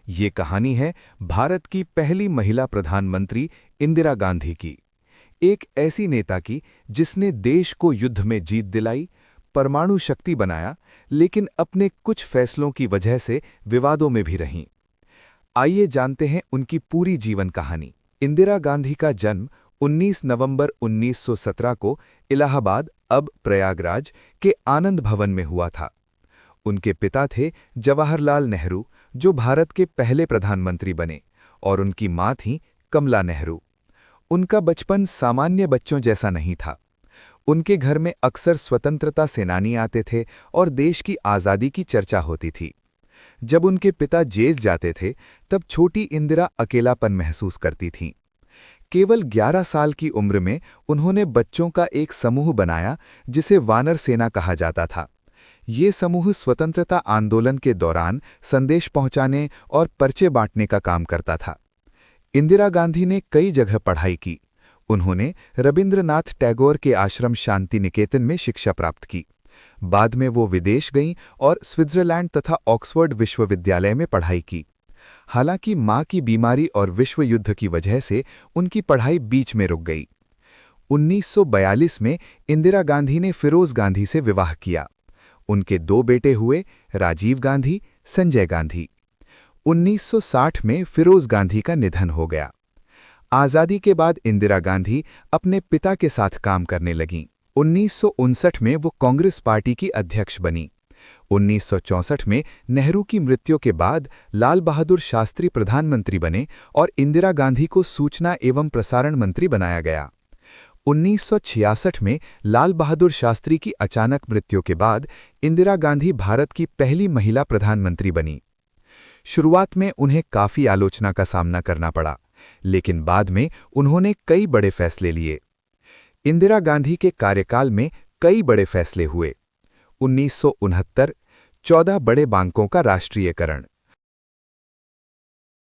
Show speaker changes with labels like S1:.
S1: ये कहानी है भारत की पहली महिला प्रधानमंत्री इंदिरा गांधी की। एक ऐसी नेता की जिसने देश को युद्ध में जीत दिलाई, परमाणु शक्ति बनाया, लेकिन अपने कुछ फैसलों की वजह से विवादों में भी रहीं। आइए जानते हैं उनकी पूरी जीवन कहानी। इंदिरा गांधी का जन्म 19 नवंबर 1917 को इलाहाबाद, अब प्रयागराज के आनंद भवन में हुआ था। उनके पिता थे जवाहरलाल नेहरू, जो भारत के पहले प्रधानमंत्री बने, और उनकी मां थीं कमला नेहरू। उनका बचपन सामान्य बच्चों जैसा नहीं था। उनके घर में अक्सर स्वतंत्रता सेनानी आते थे और देश की आज़ादी की चर्चा होती थी। जब उनके पिता जेल जाते थे, तब छोटी इंदिरा अकेलापन महसूस करती थीं। केवल 11 साल की उम्र में उन्होंने बच्चों का एक समूह बनाया जिसे वानर सेना कहा जाता था। ये समूह स्वतंत्रता आंदोलन के दौरान संदेश पहुंचाने और पर्चे बांटने का काम करता था। इंदिरा गांधी ने कई जगह पढ़ाई की। उन्होंने रविंद्रनाथ टैगोर के आश्रम शांति निकेतन में शिक्षा प्राप्त की। बाद में वो विदेश गईं और स्विट्जरलैंड तथा ऑक्सफोर्ड विश्वविद्यालय में पढ़ाई की। हालांकि मां की बीमारी और विश्व युद्ध की वजह से उनकी पढ़ाई बीच में रुक गई। 1942 में इंदिरा गांधी ने फिरोज गांधी से विवाह किया। उनके 2 बेटे हुए, राजीव गांधी, संजय गांधी। 1960 में फिरोज गांधी का निधन हो गया। आज़ादी के बाद इंदिरा गांधी अपने पिता के साथ काम करने लगीं। 1959 में वो कांग्रेस पार्टी की अध्यक्ष बनी। 1964 में नेहरू की मृत्यु के बाद लाल बहादुर शास्त्री प्रधानमंत्री बने और इंदिरा गांधी को सूचना एवं प्रसारण मंत्री बनाया गया। 1966 में लाल बहादुर शास्त्री की अचानक मृत्यु के बाद इंदिरा गांधी भारत की पहली महिला प्रधानमंत्री बनी। शुरुआत में उन्हें काफ़ी आलोचना का सामना करना पड़ा, लेकिन बाद में उन्होंने कई बड़े फैसले लिए। इंदिरा गांधी के कार्यकाल में कई बड़े फैसले हुए। 1969 14 बड़े बैंकों का राष्ट्रीयकरण,